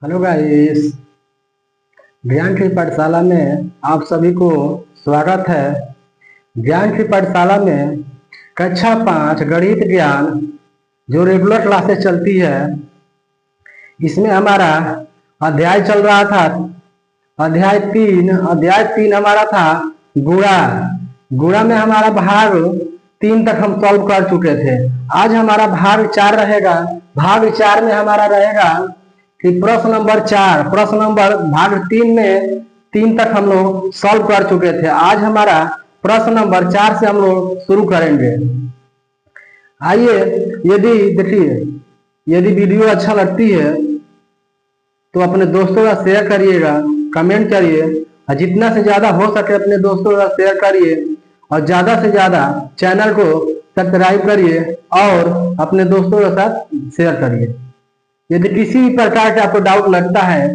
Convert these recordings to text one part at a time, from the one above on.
Hello guys. ज्ञान की पाठशाला में आप सभी को स्वागत है। ज्ञान की पाठशाला में कक्षा 5 गणित ज्ञान जो रेगुलर क्लासेस चलती है, इसमें हमारा अध्याय चल रहा था। अध्याय 3 हमारा था गुणा। गुणा में हमारा भाग 3 तक हम सॉल्व कर चुके थे। आज हमारा भाग 4 रहेगा। भाग 4 में हमारा रहेगा कि प्रश्न नंबर 4, प्रश्न नंबर भाग 3 में 3 तक हम लोग सॉल्व कर चुके थे। आज हमारा प्रश्न नंबर 4 से हम लोग शुरू करेंगे। आइए, यदि वीडियो अच्छा लगती है तो अपने दोस्तों का शेयर करिएगा, कमेंट करिए और जितना से ज्यादा हो सके अपने दोस्तों का शेयर करिए और ज्यादा से ज्यादा चैनल को सब्सक्राइब करिए और अपने दोस्तों के साथ शेयर करिए। यदि किसी भी प्रकार का आपको डाउट लगता है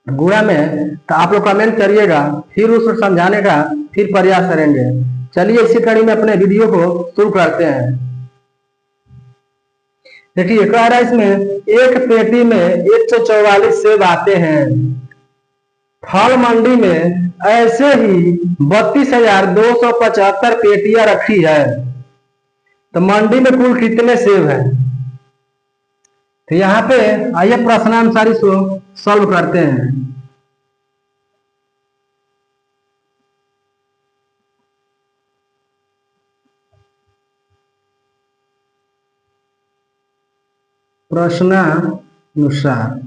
गुणा में तो आप लोग कमेंट करिएगा, फिर उसको समझाने का फिर प्रयास करेंगे। चलिए इसी कड़ी में अपने वीडियो को शुरू करते हैं। देखिए, कह रहा है इसमें एक पेटी में 144 सेब आते हैं। फल मंडी में ऐसे ही 32,275 पेटियां रखी है, तो मंडी में कुल कितने सेब हैं? तो यहाँ पे आइए प्रश्नानुसार इसको सॉल्व करते हैं। प्रश्नानुसार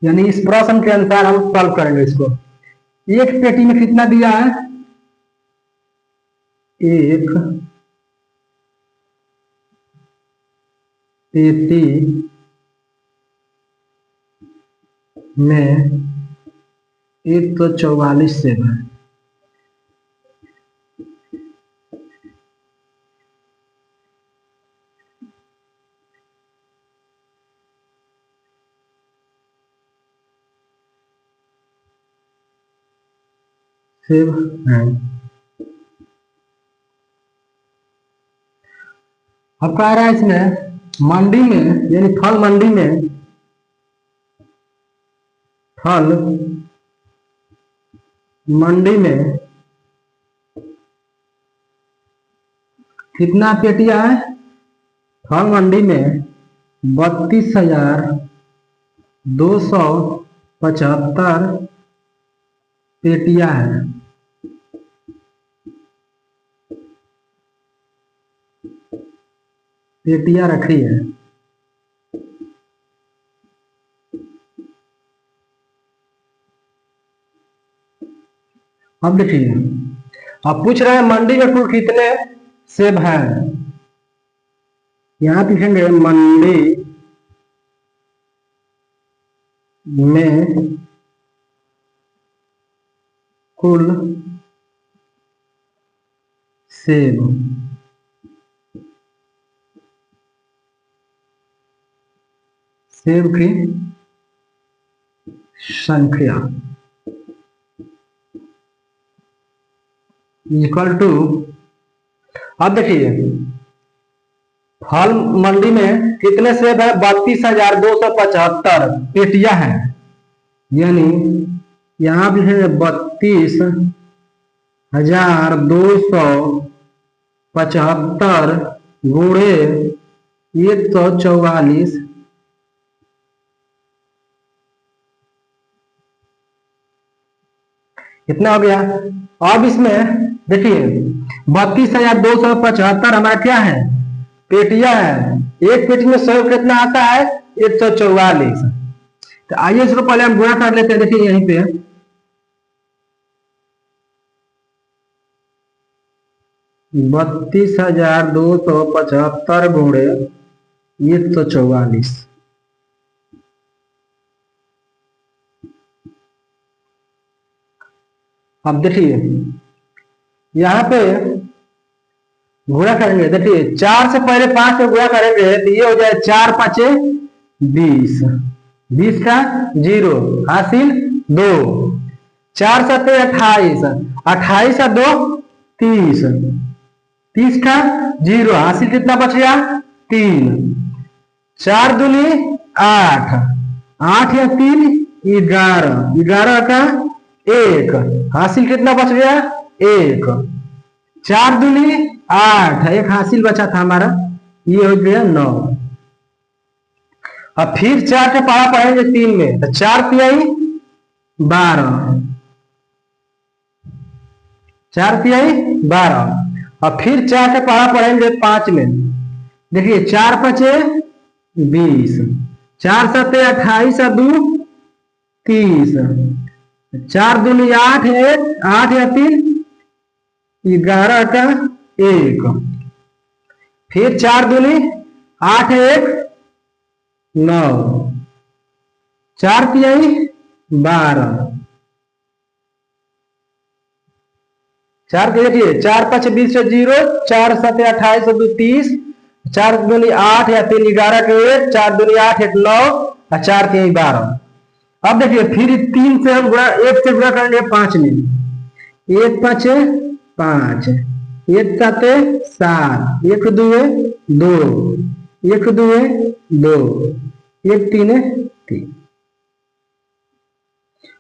यानी इस प्रश्न के अनुसार हम सॉल्व करेंगे इसको। एक पेटी में कितना दिया है? एक पेटी में 144 सेब है। सेब है। अब कह रहा है इसमें मंडी में यानी फल मंडी में कितना पेटियां है? फल मंडी में 32,275 पेटियां है। पेटियां रखी है। अब देखिए, अब पूछ रहे हैं मंडी में कुल कितने सेब हैं। यहां लिखेंगे मंडी में कुल सेब की संख्या इक्वल टू। अब देखिए, फल मंडी में कितने सेब है? 32,275 पेटियां हैं। यानी यहां भी है 32,275 गुणे 144 कितना हो गया? अब इसमें देखिए 32,275 हमारा क्या है? पेटियां है। एक पेटी में 100 कितना आता है? 144। तो आइए इसको पहले हम गुणा कर लेते हैं। देखिए यहीं पे 32,275 गुणे 144। अब देखिए यहाँ पे गुणा करेंगे। देखिए 4 से पहले 5 को गुणा करेंगे तो ये हो जाए 4 5 20, 20 का 0 हासिल 2, 4 7 28, 28 और 2 30, 30 का 0, हासिल कितना बच गया 3। 4 दूनी 8, 8 या 3 11, 11 का 1, हासिल कितना बच गया 1। 4 दूनी 8, एक हासिल बचा था हमारा, ये हो गया 9। अब फिर 4 के पहाड़ा पढ़ेंगे 3 में, तो 4 तिहाई 12, 4 तिहाई 12। और फिर 4 के पहाड़ा पढ़ेंगे 5 में, देखिए 4 पचे 20, 4 सते 28 और 2 30, 4 दूनी 8, 8 या 3 11 का 1, फिर 4 दूनी 8 1 9, 4 तिहाई 12, 4 देखिए 4 5 20 से 0, 4 7 28 और 2 30, 4 दूनी 8 या 3 11 के 1, 4 दूनी 8 1 9 और 4 तिहाई 12। अब देखिए फिर 3 से हम गुणा 1 से गुणा करेंगे 5 में, 1 5 5, 1 7 7, 1 2 2, 1 2 2, 1 3 3।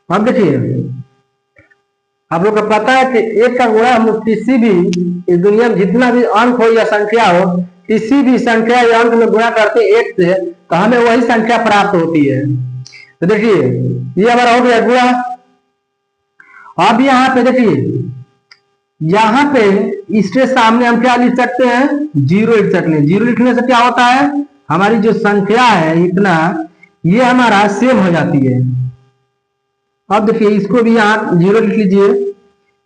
अब देखिए आप लोग को पता है कि 1 का गुणा हम किसी भी इस दुनिया में जितना भी अंक हो या संख्या हो, किसी भी संख्या या अंक में गुणा करते 1 से, तो हमें वही संख्या प्राप्त होती है। तो देखिए ये हमारा हो गया गुणा। अब यहाँ पे देखिए, यहाँ पे इसके सामने हम क्या लिख सकते हैं 0 लिख सकते हैं। 0 लिखने से क्या होता है, हमारी जो संख्या है इतना, ये हमारा सेम हो जाती है। अब देखिए इसको भी यहाँ 0 लिख लीजिए,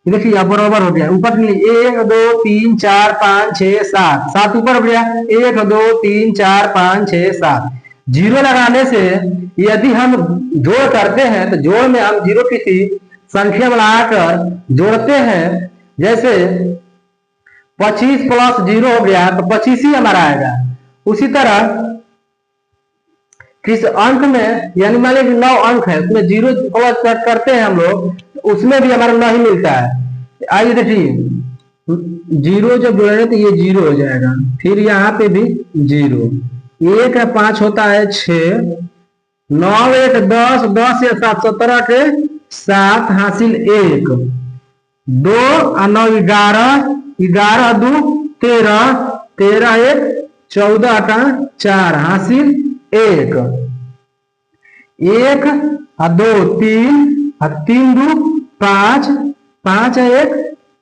देखिए यहाँ बराबर हो गया। ऊपर 1 2 3 4 5 6 7, 7 ऊपर हो गया, 1 2 3 4 5 6 7। 0 लगाने से यदि हम जोड़ करते हैं तो जोड़ में हम 0 किसी संख्या बढ़ाकर जोड़ते हैं, जैसे 25 प्लस 0 हो गया तो 25 ही हमारा आएगा। उसी तरह किस अंक में, यानी मान लीजिए 9 अंक है, उसमें 0 प्लस करते हैं हम लोग, उसमें भी हमारा 9 ही मिलता है। आइए देखिए 0 जब जोड़ेंगे तो ये 0 हो जाएगा, फिर यहाँ पे भी 0, 1 है 5 होता है 6, 9 1 10, 10 या 7 17 के 7, हासिल 1, 2 और 9 11, 11 2 13, 13 1 14 का 4, हासिल 1, 1 और 2 3 और 3 2 5, 5 1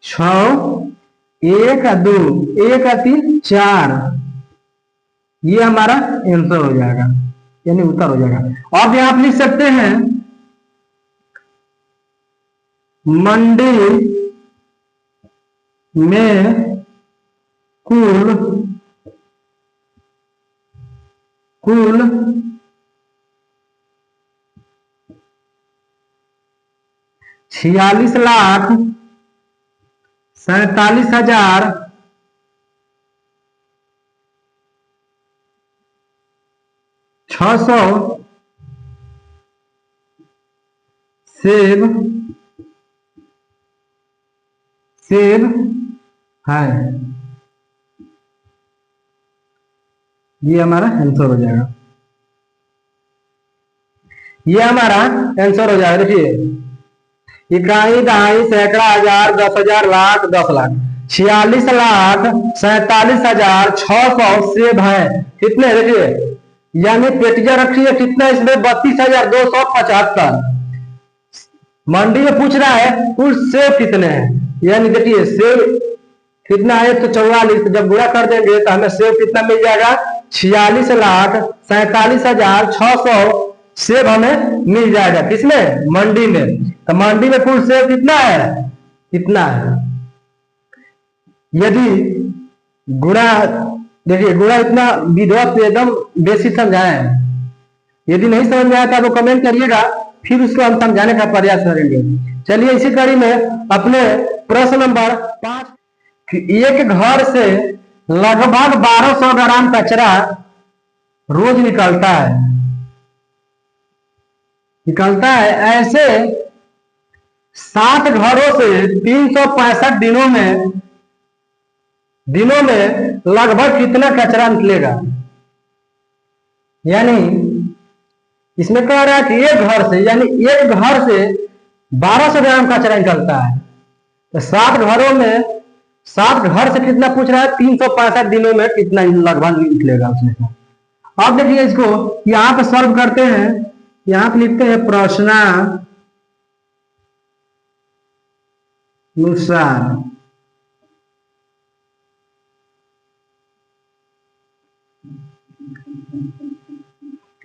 6, 1 और 2 1 और 3 4, ये हमारा आंसर हो जाएगा, यानी उत्तर हो जाएगा। अब यहाँ आप लिख सकते हैं मंडी में कुल 46,47,000 600 सेब है। ये हमारा आंसर हो जाएगा, ये हमारा आंसर हो जाएगा। देखिए इकाई दहाई सैकड़ा हजार 10,000 लाख 10 लाख 46,47,600 सेब है। कितने देखिए, यानी पेटियां रखी है कितना इसमें 32,275। मंडी में पूछ रहा है कुल सेब कितने हैं, यानी देखिए सेब कितना है 144, जब गुणा कर देंगे तो हमें सेब कितना मिल जाएगा 46,47,600 सेब हमें मिल जाएगा। किसमें, मंडी में। तो मंडी में कुल सेब कितना है, कितना है। यदि गुणा, देखिए गुणा इतना विधिवत एकदम बेसिक समझाए हैं, यदि नहीं समझ में आया तो आप कमेंट करिएगा, फिर उसको हम समझाने का प्रयास करेंगे। चलिए इसी कड़ी में अपने प्रश्न नंबर 5, एक घर से लगभग 1200 ग्राम कचरा रोज निकलता है। ऐसे 7 घरों से 365 दिनों में दिनों में लगभग कितना कचरा निकलेगा। यानी इसमें कह रहा है कि एक घर से, यानी एक घर से 1200 ग्राम कचरा निकलता है। तो 7 घरों में 7 घर से कितना पूछ रहा है, 365 दिनों में कितना लगभग निकलेगा उसमें से। अब देखिए इसको यहां पे सॉल्व करते हैं। यहां पे लिखते हैं प्रश्नानुसार,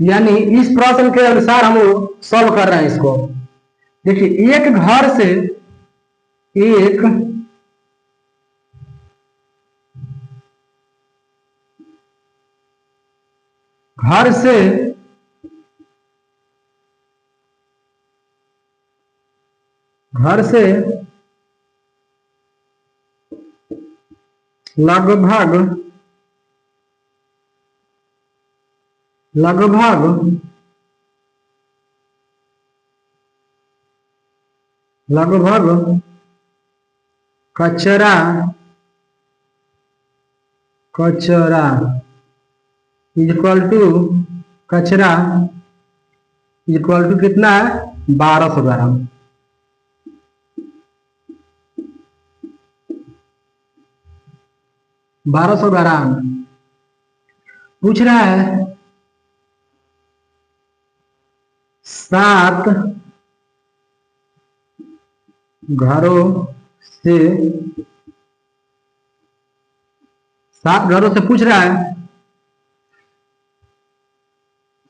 यानी इस प्रश्न के अनुसार हम लोग सॉल्व कर रहे हैं इसको। देखिए एक घर से, एक घर से लगभग कचरा इक्वल टू कचरा इक्वल टू कितना है, 1200 ग्राम। पूछ रहा है 7 घरों से, 7 घरों से पूछ रहा है,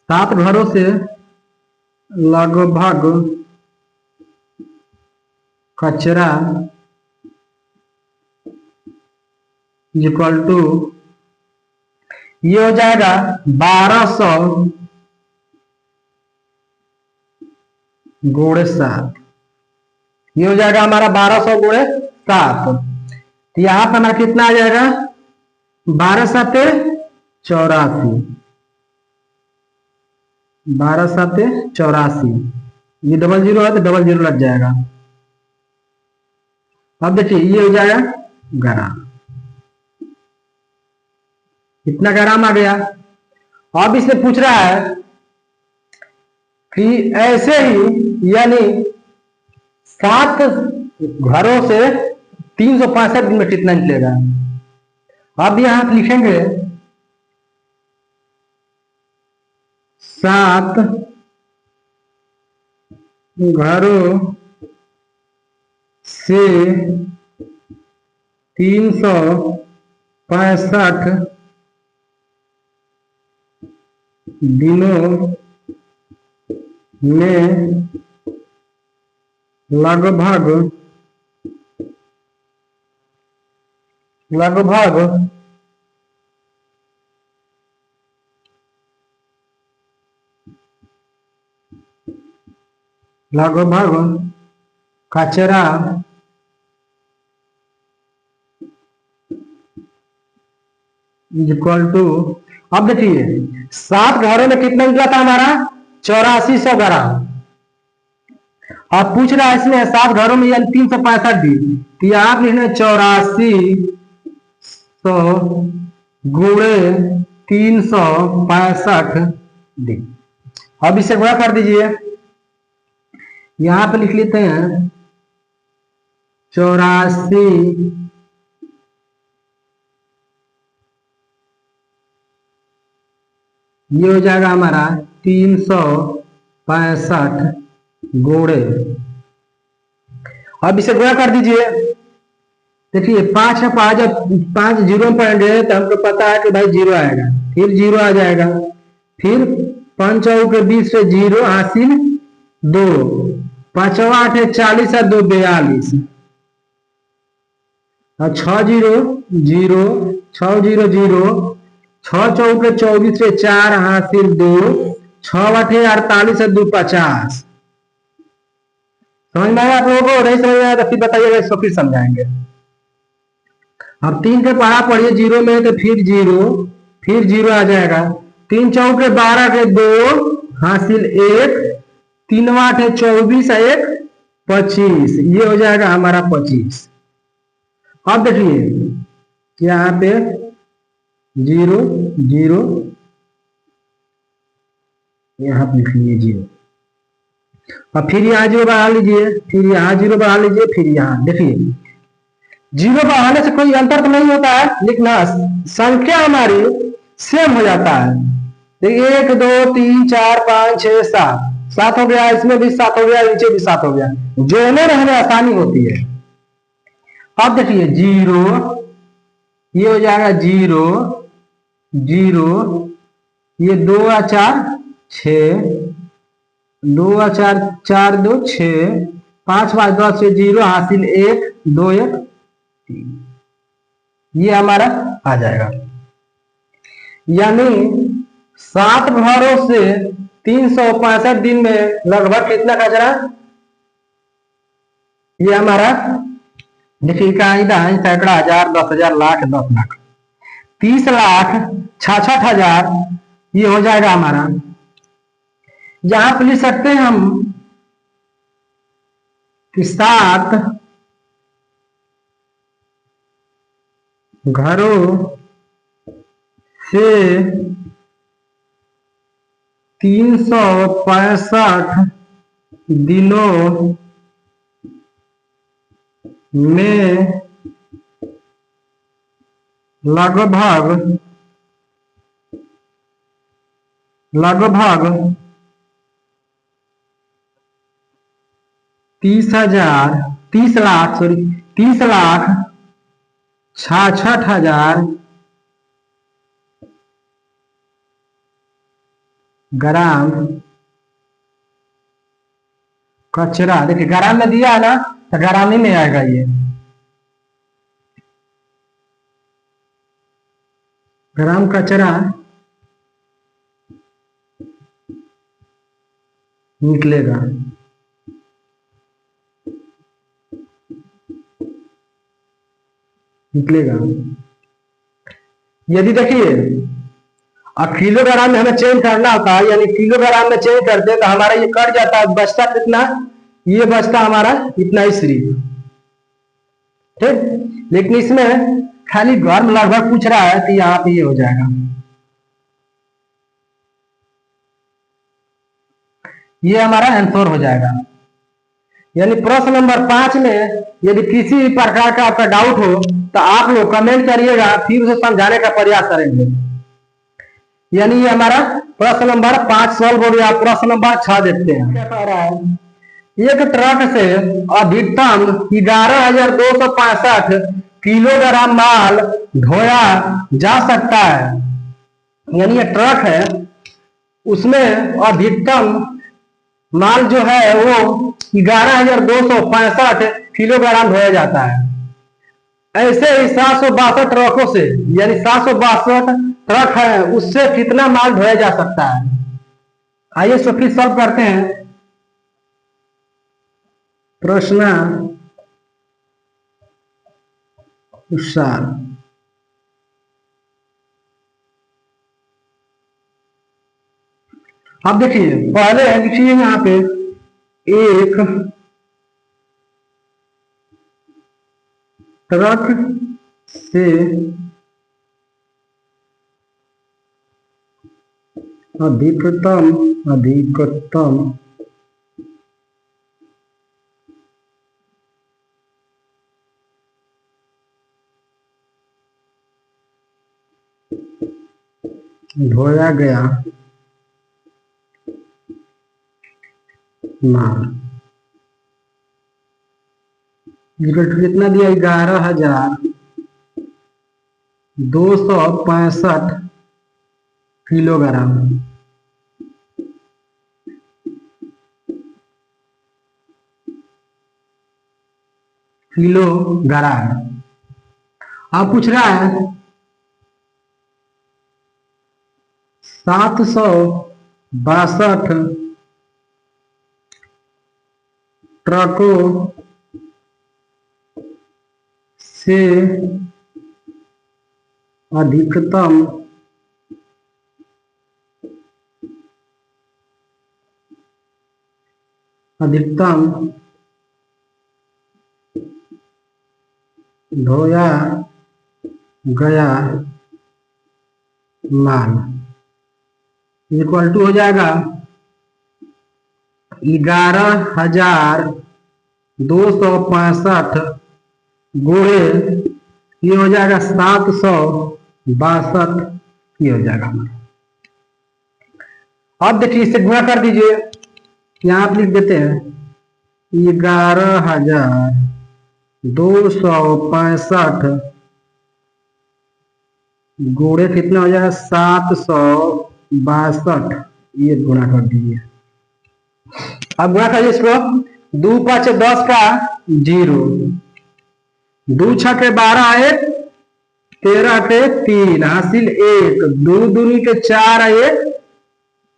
7 घरों से लगभग कचरा इक्वल टू, ये हो जाएगा 1200 गुणे 7। ये हो जाएगा हमारा 1200 गुणे 7। तो यहां पर हमारा कितना आ जाएगा, 12 7 84, 12 7 84। ये डबल जीरो है तो डबल जीरो लग जाएगा। अब देखिए ये हो जाएगा ग्राम, इतना ग्राम आ गया। अब इससे पूछ रहा है कि ऐसे ही, यानी 7 घरों से 365 दिन में कितना निकलेगा। अब यहां पर लिखेंगे 7 घरों से 365 दिनों में लगभग कचरा इक्वल टू, अब देखिए 7 घरों में कितना निकला था हमारा, 8400 ग्राम। अब पूछ रहा है इसमें 7 घरों में यानी 365 दिन, तो आप लिखना 8400 गुणे 365 दिन। अब इसे गुणा कर दीजिए। यहां पे लिख लेते हैं 84, ये हो जाएगा हमारा 365 गुणे, अब इसे गुणा कर दीजिए। देखिए 5 है, 5 जीरो में पॉइंट है तो हमको पता है कि भाई जीरो आएगा, फिर जीरो आ जाएगा, फिर 5 के 20 से जीरो हासिल 2, 5 8 है 40 है 2 42, और 6 0 0 6 0 0, 6 चौके 24 से 4 हासिल 2, 6 8 48 है 2 50। समझ में आया आप लोगों को? नहीं समझ में आया तो फिर बताइएगा, इसको फिर समझाएंगे। अब 3 के पढ़ा पढ़िए जीरो में तो फिर जीरो आ जाएगा। 3 चौके 12 के 2 हासिल 1, 3 8 है 24 है 1 25, ये हो जाएगा हमारा 25। अब देखिए यहाँ पे 0 0, यहाँ पे लिख लीजिए 0, और फिर यहाँ 0 बढ़ा लीजिए, फिर यहाँ 0 बढ़ा लीजिए, फिर यहाँ देखिए 0 बढ़ाने से कोई अंतर तो नहीं होता है, लेकिन संख्या हमारी सेम हो जाता है। देखिए 1 2 3 4 5 6 7, 7 हो गया, इसमें भी 7 हो गया, नीचे भी 7 हो गया, जोड़ने में हमें आसानी होती है। अब देखिए 0, ये हो जाएगा 0 0, ये 2 और 4 6, 2 और 4 4 2 6, 5 5 10 से 0 हासिल 1 2 1 3, ये हमारा आ जाएगा। यानी 7 घरों से 365 दिन में लगभग कितना कचरा, ये हमारा देखिए कायदा है, सैकड़ा, हजार, 10,000, लाख, 10 लाख, 30 लाख 66,000, ये हो जाएगा हमारा। यहां पर लिख सकते हैं हम कि 7 घरों से 365 दिनों में लगभग 30 लाख 66,000 ग्राम कचरा, देखिए ग्राम में दिया है ना, तो ग्राम ही में आएगा, ये ग्राम कचरा निकलेगा। यदि देखिए अब किलोग्राम में हमें चेंज करना होता है, यानी किलोग्राम में चेंज करते हैं तो हमारा ये कट जाता है, बचता कितना, ये बचता हमारा इतना ही सिर्फ, ठीक। लेकिन इसमें खाली घर में लगभग पूछ रहा है, तो यहाँ पे ये हो जाएगा, ये हमारा आंसर हो जाएगा। यानी प्रश्न नंबर 5 में यदि किसी भी प्रकार का आपका डाउट हो तो आप लोग कमेंट करिएगा, फिर उसे समझाने का प्रयास करेंगे। यानी ये हमारा प्रश्न नंबर 5 सॉल्व हो गया। प्रश्न नंबर 6 देखते हैं, क्या कह रहा है। एक ट्रक से अधिकतम 11,265 किलोग्राम माल ढोया जा सकता है। यानी ये ट्रक है, उसमें अधिकतम माल जो है वो 11,265 किलोग्राम ढोया जाता है। ऐसे ही 762 ट्रकों से, यानी 762 ट्रक है, उससे कितना माल ढोया जा सकता है। आइए इसको फिर सॉल्व करते हैं। प्रश्न अनुसार अब देखिए, पहले लिखिए यहाँ पे एक ट्रक से अधिकतम ढोया गया माल कितना दिया, 11,265 किलोग्राम। अब पूछ रहा है 762 ट्रकों से अधिकतम ढोया गया माल इक्वल टू हो जाएगा 11,265 गुणे ये हो जाएगा 762, ये हो जाएगा। अब देखिए इसे गुणा कर दीजिए, यहाँ आप लिख देते हैं 11,265 गुणे कितना हो जाएगा 762, ये गुणा कर दीजिए। अब गुणा करिए इसको, 2 5 10 का 0, 2 6 के 12 1, 13 के 3 हासिल 1, 2 दूनी के 4 1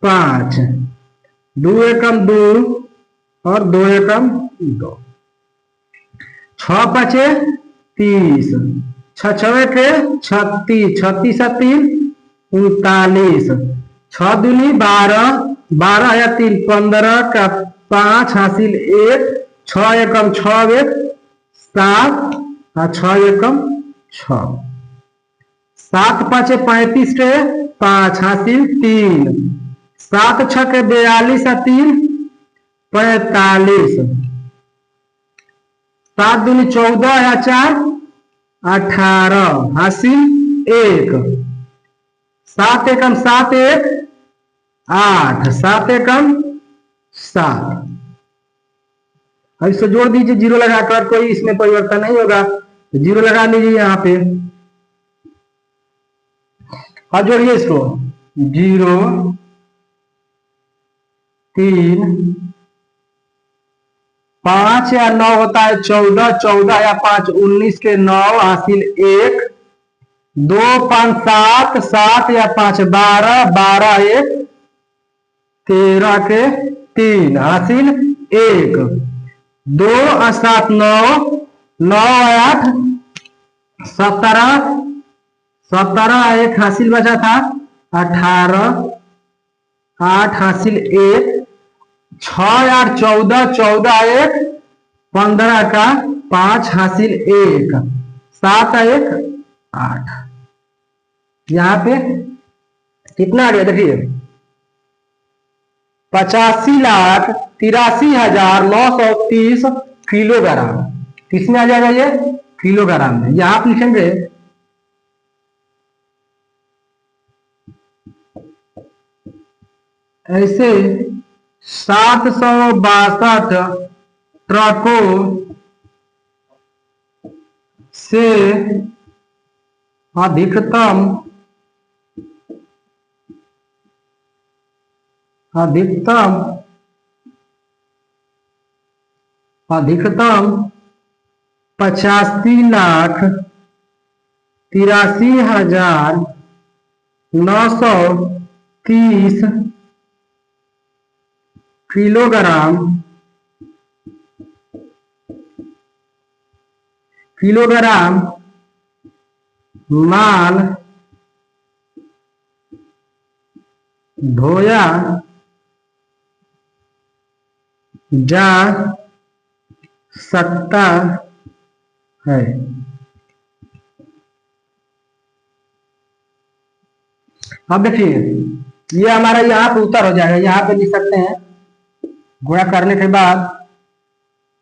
5, 2 एकम 2 और 2 एकम 2, 6 5 30, 6 6 के 36, 36 3 39, 6 दूनी 12, 12 या 3 15 का 5 हासिल 1, 6 एकम 6 1 7 और 6 एकम 6, 7 5 35 के 5 हासिल 3, 7 6 के 42 और 3 45, 7 दूनी 14 या 4 18 हासिल 1, 7 एकम 7 1 8, 7 एकम 7। अब इसको जोड़ दीजिए, जीरो लगाकर, कोई इसमें परिवर्तन नहीं होगा तो जीरो लगा लीजिए यहाँ पे। अब जोड़िए इसको, 0 3 5 या 9 होता है 14, 14 या 5 19 के 9 हासिल 1, 2 5 7, 7 या 5 12, 12 1 13 के 3 हासिल 1, 2 और 7 9, 9 8 17, 17 1 हासिल बचा था 18, 8 हासिल 1, 6 8 14, 14 1 15 का 5 हासिल 1, 7 1 8। यहाँ पे कितना आ गया देखिए, 85,83,930 किलोग्राम। किसमें आ जाएगा ये, किलोग्राम में। यहां आप लिखेंगे ऐसे 762 ट्रकों से अधिकतम अधिकतम 85,83,930 किलोग्राम माल ढोया जा सकता है। अब देखिए ये हमारा यहाँ पे उत्तर हो जाएगा। यहाँ पे लिख सकते हैं, गुणा करने के बाद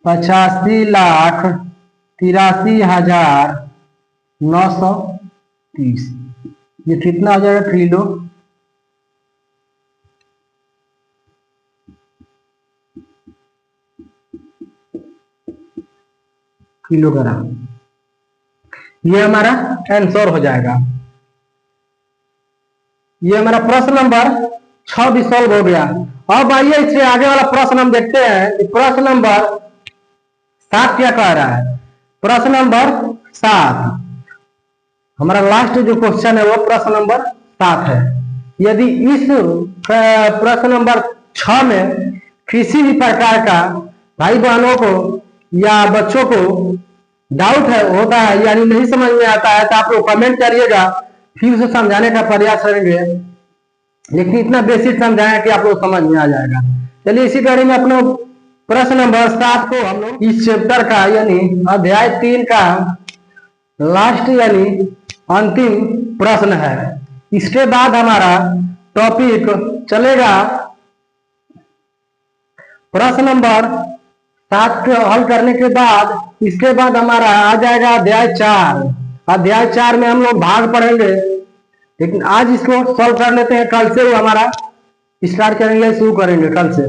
85,83,930, ये कितना हो जाएगा किलोग्राम। ये हमारा आंसर हो जाएगा। ये हमारा प्रश्न नंबर 6 भी सॉल्व हो गया। अब आइए इससे आगे वाला प्रश्न हम देखते हैं। प्रश्न नंबर 7 क्या कह रहा है। प्रश्न नंबर 7 हमारा लास्ट जो क्वेश्चन है वो प्रश्न नंबर 7 है। यदि इस प्रश्न नंबर 6 में किसी भी प्रकार का भाई बहनों को या बच्चों को डाउट होता है यानी नहीं समझ में आता है तो आप लोग कमेंट करिएगा, फिर उसे समझाने का प्रयास करेंगे। लेकिन इतना बेसिक समझाएं कि आप लोग समझ में आ जाएगा। चलिए इसी कड़ी में अपने प्रश्न नंबर 7 को हम लोग इस चैप्टर का यानी अध्याय 3 का लास्ट यानी अंतिम प्रश्न है। इसके बाद हमारा टॉपिक चलेगा प्रश्न नंबर 7 को हल करने के बाद इसके बाद हमारा आ जाएगा अध्याय 4। अध्याय 4 में हम लोग भाग पढ़ेंगे, लेकिन आज इसको सॉल्व कर लेते हैं। कल से वो हमारा स्टार्ट करेंगे, शुरू करेंगे कल से।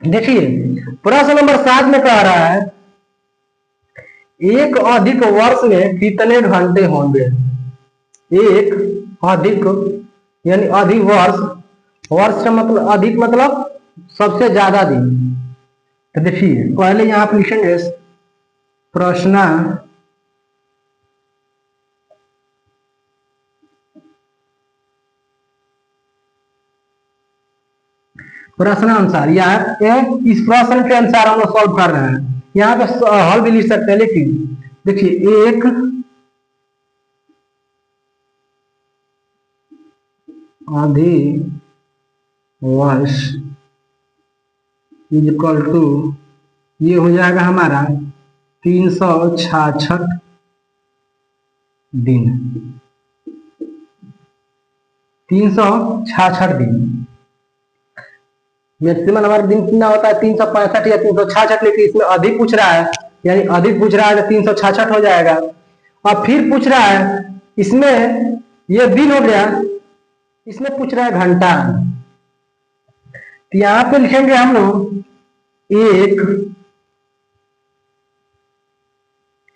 देखिए प्रश्न नंबर 7 में कह रहा है एक अधिक वर्ष में कितने घंटे होंगे। एक अधिक यानी अधिक वर्ष, वर्ष का मतलब अधिक मतलब सबसे ज्यादा दिन। तो देखिए पहले यहां पर लिखेंगे प्रश्न अनुसार, यहाँ इस प्रश्न के अनुसार हम लोग सॉल्व कर रहे हैं। यहाँ पे हल भी लिख सकते हैं, लेकिन देखिए एक अधिक वर्ष इज इक्वल टू ये हो जाएगा हमारा 366 दिन। 366 दिन मैक्सिमम हमारा दिन कितना होता है 365 या 366, लेकिन इसमें अधिक पूछ रहा है, यानी अधिक पूछ रहा है तो 366 हो जाएगा। और फिर पूछ रहा है इसमें ये दिन हो गया, इसमें पूछ रहा है घंटा। तो यहां पे लिखेंगे हम लोग एक,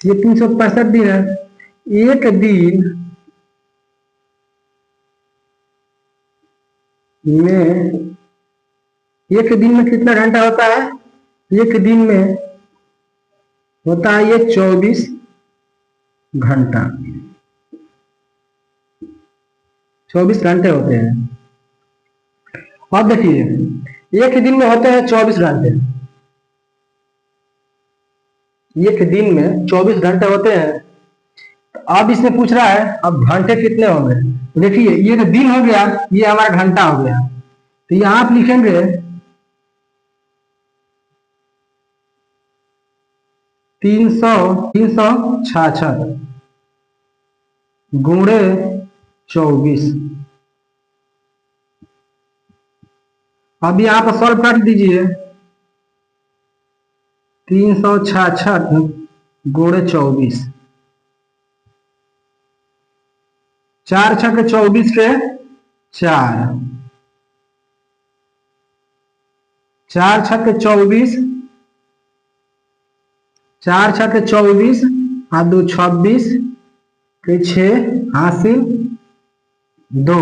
ये 365 दिन है, एक दिन में, एक दिन में कितना घंटा होता है, एक दिन में होता है ये 24 घंटा, 24 घंटे होते हैं। अब देखिए एक दिन में होते हैं 24 घंटे, एक दिन में 24 घंटे होते हैं। अब इसमें पूछ रहा है अब घंटे कितने होंगे। देखिए ये तो दिन हो गया, ये हमारा घंटा हो गया। तो यहां आप लिखेंगे 366 गुणे 24। अब यहां पर सॉल्व कर दीजिए, 366 गुणे 24, 4 छक 24 के 4, 4 छक 24, 4 छक 24 और 2 26 के 6 हासिल 2,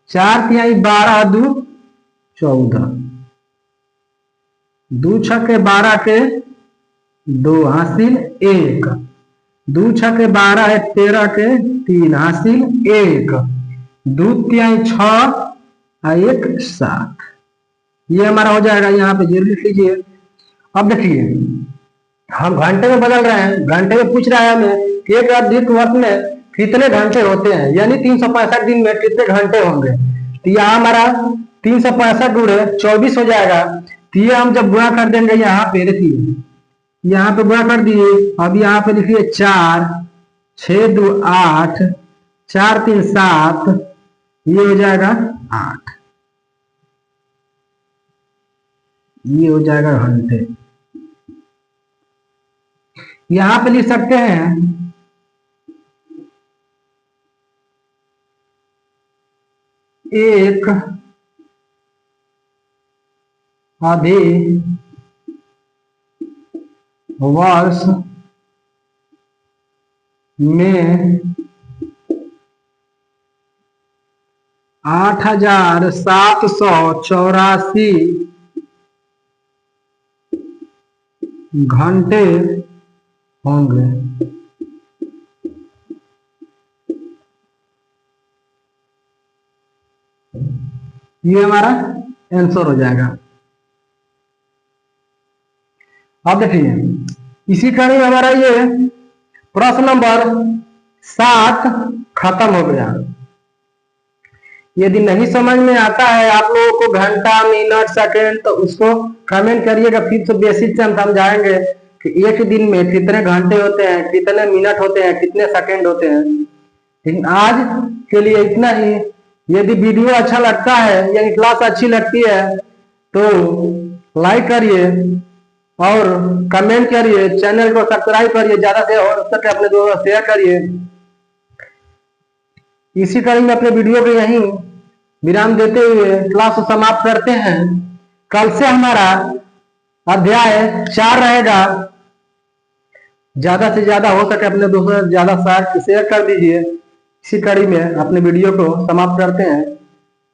4 तिहाई 12 2 14, 2 छके 12 के 2 हासिल 1, 2 छके 12 है 13 के 3 हासिल 1, 2 तिहाई 6 और 1 7। ये हमारा हो जाएगा, यहाँ पे 0 लिख लीजिए। अब देखिए हम घंटे में बदल रहे हैं, घंटे में पूछ रहा है हमें कि एक अधिक वर्ष में कितने घंटे होते हैं, यानी 365 दिन में कितने घंटे होंगे। तो यहाँ हमारा 365 गुणे 24 हो जाएगा। तो ये हम जब गुणा कर देंगे यहाँ पे, देखिए यहाँ पे गुणा कर दिए। अब यहाँ पे लिखिए 4 6 2 8, 4 3 7, ये हो जाएगा 8, ये हो जाएगा घंटे। यहां पे लिख सकते हैं एक अधिक वर्ष में 8784 घंटे होंगे। ये हमारा आंसर हो जाएगा। अब देखिए इसी कड़ी में हमारा ये प्रश्न नंबर 7 खत्म हो गया। यदि नहीं समझ में आता है आप लोगों को घंटा मिनट सेकंड, तो उसको कमेंट करिएगा, फिर तो बेसिक से हम समझाएंगे कि एक दिन में कितने घंटे होते हैं, कितने मिनट होते हैं, कितने सेकंड होते हैं। लेकिन आज के लिए इतना ही। यदि वीडियो अच्छा लगता है या क्लास अच्छी लगती है तो लाइक करिए और कमेंट करिए, चैनल को सब्सक्राइब करिए, ज्यादा से और सके अपने दोस्तों शेयर करिए। इसी कड़ी में अपने वीडियो को यहीं विराम देते हुए क्लास को समाप्त करते हैं। कल से हमारा अध्याय 4 रहेगा। ज्यादा से ज्यादा हो सके अपने दोस्तों से ज्यादा शेयर कर दीजिए। इसी कड़ी में अपने वीडियो को समाप्त करते हैं।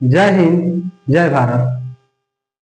जय हिंद, जय भारत।